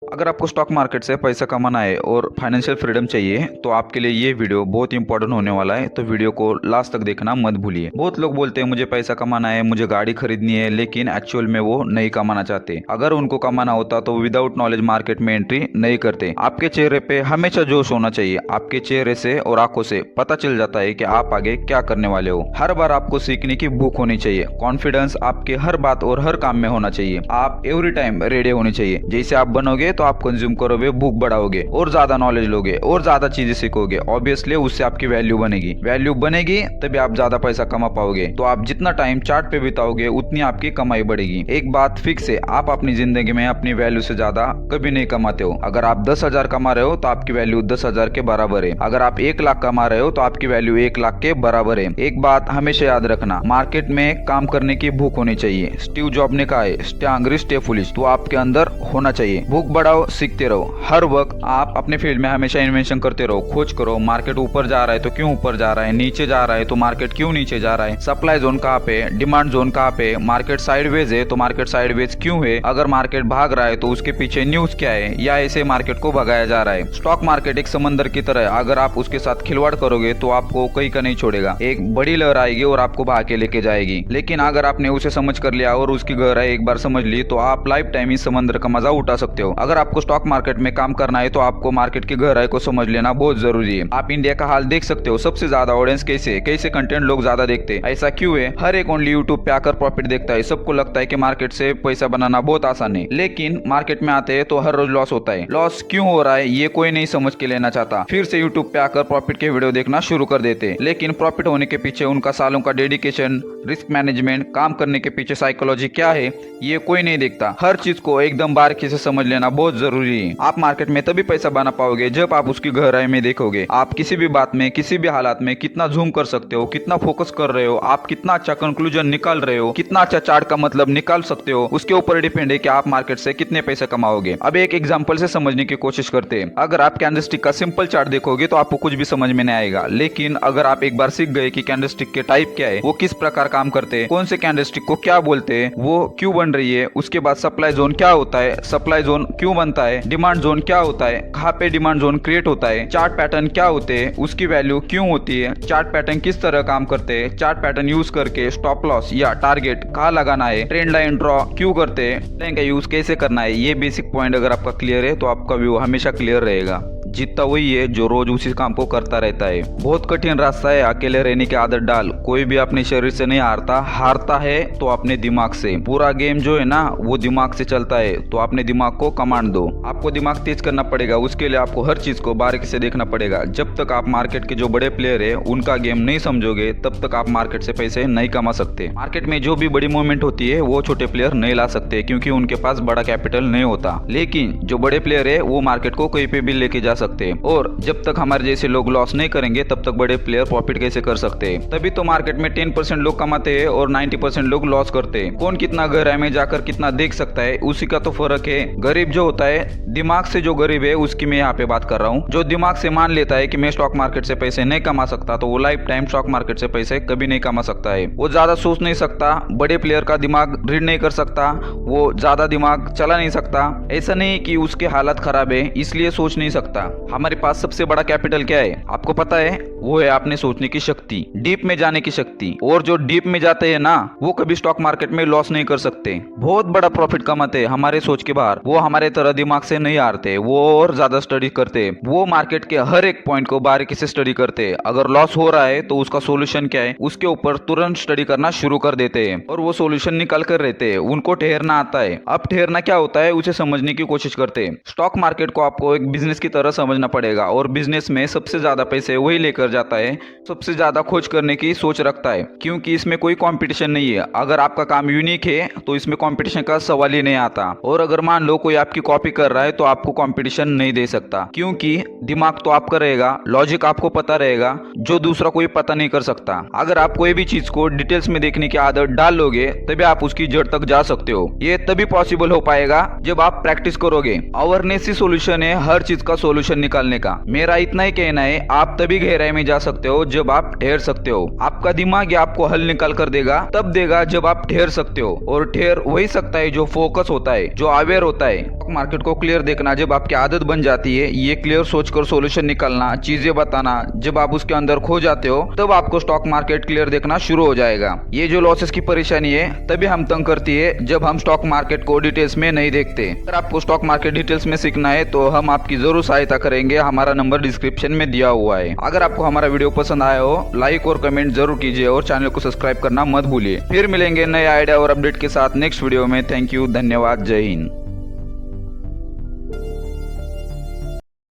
अगर आपको stock market से पैसा कमाना है और फाइनेंशियल फ्रीडम चाहिए तो आपके लिए ये वीडियो बहुत इंपॉर्टेंट होने वाला है। तो वीडियो को लास्ट तक देखना मत भूलिए। बहुत लोग बोलते हैं मुझे पैसा कमाना है, मुझे गाड़ी खरीदनी है, लेकिन एक्चुअल में वो नहीं कमाना चाहते। अगर उनको कमाना होता तो विदाउट नॉलेज मार्केट में एंट्री नहीं करते। आपके चेहरे पे हमेशा जोश होना चाहिए। आपके चेहरे से और आंखों से पता चल जाता है कि आप आगे क्या करने वाले हो। हर बार आपको सीखने की भूख होनी चाहिए। कॉन्फिडेंस आपके हर बात और हर काम में होना चाहिए। आप एवरी टाइम रेडी होनी चाहिए। जैसे आप बनोगे तो आप कंज्यूम करोगे, भूख बढ़ाओगे और ज्यादा नॉलेज लोगे और ज्यादा चीजें सीखोगे। ऑब्वियसली उससे आपकी वैल्यू बनेगी तभी आप ज्यादा पैसा कमा पाओगे। तो आप जितना टाइम चार्ट पे बिताओगे उतनी आपकी कमाई बढ़ेगी। एक बात फिक्स है, आप अपनी जिंदगी में अपनी वैल्यू से ज्यादा कभी नहीं कमाते हो। अगर आप 10,000 कमा रहे हो तो आपकी वैल्यू 10,000 के बराबर है। अगर आप 1 लाख कमा रहे हो तो आपकी वैल्यू 1 लाख के बराबर है। एक बात हमेशा याद रखना, मार्केट में काम करने की भूख होनी चाहिए। स्टीव जॉब ने कहा है, स्टे हंग्री स्टे फुलिश। तो आपके अंदर होना चाहिए। भूख बढ़ाओ, सीखते रहो। हर वक्त आप अपने फील्ड में हमेशा इन्वेंशन करते रहो। खोज करो, मार्केट ऊपर जा रहा है तो क्यों ऊपर जा रहा है, नीचे जा रहा है तो मार्केट क्यों नीचे जा रहा है, सप्लाई जोन कहाँ पे, डिमांड जोन कहाँ पे, मार्केट साइडवेज है तो मार्केट साइडवेज क्यों है, अगर मार्केट भाग रहा है तो उसके पीछे न्यूज क्या है, या ऐसे मार्केट को भगाया जा रहा है। स्टॉक मार्केट एक समंदर की तरह है। अगर आप उसके साथ खिलवाड़ करोगे तो आपको कहीं का नहीं छोड़ेगा। एक बड़ी लहर आएगी और आपको भाग के लेके जाएगी। लेकिन अगर आपने उसे समझ कर लिया और उसकी गहराई एक बार समझ ली तो आप लाइफ टाइम इस समंदर का मजा उठा सकते हो। अगर आपको स्टॉक मार्केट में काम करना है तो आपको मार्केट की गहराई को समझ लेना बहुत जरूरी है। आप इंडिया का हाल देख सकते हो। सबसे ज्यादा ऑडियंस कैसे कंटेंट लोग ज्यादा देखते हैं। ऐसा क्यों है? हर एक ओनली यूट्यूब पे आकर प्रॉफिट देखता है। सबको लगता है कि मार्केट से पैसा बनाना बहुत आसान है, लेकिन मार्केट में आते हैं तो हर रोज लॉस होता है। लॉस क्यों हो रहा है ये कोई नहीं समझ के लेना चाहता। फिर से यूट्यूब पे आकर प्रॉफिट के वीडियो देखना शुरू कर देते। लेकिन प्रॉफिट होने के पीछे उनका सालों का डेडिकेशन, रिस्क मैनेजमेंट, काम करने के पीछे साइकोलॉजी क्या है ये कोई नहीं देखता। हर चीज को एकदम बारीकी से समझ लेना बहुत जरूरी है। आप मार्केट में तभी पैसा बना पाओगे जब आप उसकी गहराई में देखोगे। आप किसी भी बात में, किसी भी हालात में कितना जूम कर सकते हो, कितना फोकस कर रहे हो, आप कितना अच्छा कंक्लूजन निकाल रहे हो, कितना अच्छा चार्ट का मतलब निकाल सकते हो, उसके ऊपर डिपेंड है कि आप मार्केट से कितने पैसे कमाओगे। अब एक एग्जांपल से समझने की कोशिश करते हैं। अगर आप कैंडलस्टिक का सिंपल चार्ट देखोगे तो आपको कुछ भी समझ में नहीं आएगा। लेकिन अगर आप एक बार सीख गए कि कैंडलस्टिक के टाइप क्या है, वो किस प्रकार काम करते हैं, कौन से कैंडलस्टिक को क्या बोलते हैं, वो क्यों बन रही है, उसके बाद सप्लाई जोन क्या होता है, सप्लाई जोन क्यों बनता है, डिमांड जोन क्या होता है, कहाँ पे डिमांड जोन क्रिएट होता है, चार्ट पैटर्न क्या होते हैं, उसकी वैल्यू क्यों होती है, चार्ट पैटर्न किस तरह काम करते हैं, चार्ट पैटर्न यूज करके स्टॉप लॉस या टारगेट कहाँ लगाना है, ट्रेंड लाइन ड्रॉ क्यों करते हैं, लाइन का यूज कैसे करना है। ये बेसिक पॉइंट अगर आपका क्लियर है तो आपका व्यू हमेशा क्लियर रहेगा। जीतता वही है जो रोज उसी काम को करता रहता है। बहुत कठिन रास्ता है, अकेले रहने की आदत डाल। कोई भी अपने शरीर से नहीं हारता है तो अपने दिमाग से। पूरा गेम जो है ना वो दिमाग से चलता है, तो अपने दिमाग को कमांड दो। आपको दिमाग तेज करना पड़ेगा। उसके लिए आपको हर चीज को बारीकी से देखना पड़ेगा। जब तक आप मार्केट के जो बड़े प्लेयर है उनका गेम नहीं समझोगे तब तक आप मार्केट से पैसे नहीं कमा सकते। मार्केट में जो भी बड़ी मूवमेंट होती है वो छोटे प्लेयर नहीं ला सकते, क्योंकि उनके पास बड़ा कैपिटल नहीं होता। लेकिन जो बड़े प्लेयर है वो मार्केट को कहीं पे भी लेके जा सकते हैं। और जब तक हमारे जैसे लोग लॉस नहीं करेंगे तब तक बड़े प्लेयर प्रॉफिट कैसे कर सकते हैं। तभी तो मार्केट में 10% लोग कमाते हैं और 90% लोग लॉस करते हैं। कौन कितना गहराई में जाकर कितना देख सकता है उसी का तो फर्क है। गरीब जो होता है, दिमाग से जो गरीब है उसकी मैं यहाँ पे बात कर रहा हूँ। जो दिमाग से मान लेता है कि मैं स्टॉक मार्केट से पैसे नहीं कमा सकता तो वो लाइफ टाइम स्टॉक मार्केट से पैसे कभी नहीं कमा सकता है। वो ज्यादा सोच नहीं सकता, बड़े प्लेयर का दिमाग रीड नहीं कर सकता, वो ज्यादा दिमाग चला नहीं सकता। ऐसा नहीं कि उसके हालत खराब है इसलिए सोच नहीं सकता। हमारे पास सबसे बड़ा कैपिटल क्या है आपको पता है? वो है आपने सोचने की शक्ति, डीप में जाने की शक्ति। और जो डीप में जाते हैं ना वो कभी स्टॉक मार्केट में लॉस नहीं कर सकते, बहुत बड़ा प्रॉफिट कमाते हैं हमारे सोच के बाहर। वो हमारे तरह दिमाग से नहीं हारते, वो और ज्यादा स्टडी करते हैं। वो मार्केट के हर एक पॉइंट को बारीकी से स्टडी करते हैं। अगर लॉस हो रहा है तो उसका सोल्यूशन क्या है उसके ऊपर तुरंत स्टडी करना शुरू कर देते हैं और वो सोल्यूशन निकाल कर रहते हैं। उनको ठहरना आता है। अब ठहरना क्या होता है उसे समझने की कोशिश करते हैं। स्टॉक मार्केट को आपको एक बिजनेस की तरह समझना पड़ेगा और बिजनेस में सबसे ज्यादा पैसे वही लेकर जाता है सबसे ज्यादा खोज करने की सोच रखता है, क्योंकि इसमें कोई कंपटीशन नहीं है। अगर आपका काम यूनिक है तो इसमें कंपटीशन का सवाल ही नहीं आता। और अगर मान लो कोई आपकी कॉपी कर रहा है तो आपको कंपटीशन नहीं दे सकता, क्योंकि दिमाग तो आपका रहेगा, लॉजिक आपको पता रहेगा जो दूसरा कोई पता नहीं कर सकता। अगर आप कोई भी चीज को डिटेल्स में देखने की आदत डाल लोगे तभी आप उसकी जड़ तक जा सकते हो। ये तभी पॉसिबल हो पाएगा जब आप प्रैक्टिस करोगे। अवेयरनेस ही सोल्यूशन है हर चीज का सोल्यूशन निकालने का। मेरा इतना ही कहना है, आप तभी गहराई में में जा सकते हो जब आप ठहर सकते हो। आपका दिमाग या आपको हल निकाल कर देगा तब देगा जब आप ठहर सकते हो, और ठहर वही सकता है जो फोकस होता है, जो अवेयर होता है। स्टॉक मार्केट को क्लियर देखना जब आपकी आदत बन जाती है, ये क्लियर सोचकर सॉल्यूशन निकालना, चीजें बताना, जब आप उसके अंदर खो जाते हो तब आपको स्टॉक मार्केट क्लियर देखना शुरू हो जाएगा। ये जो लॉसेस की परेशानी है तभी हम तंग करती है जब हम स्टॉक मार्केट को डिटेल्स में नहीं देखते। अगर आपको स्टॉक मार्केट डिटेल्स में सीखना है तो हम आपकी जरूर सहायता करेंगे। हमारा नंबर डिस्क्रिप्शन में दिया हुआ है। अगर आपको हमारा वीडियो पसंद आया हो, लाइक और कमेंट जरूर कीजिए और चैनल को सब्सक्राइब करना मत भूलिए। फिर मिलेंगे नए आइडिया और अपडेट के साथ नेक्स्ट वीडियो में। थैंक यू, धन्यवाद, जय हिंद।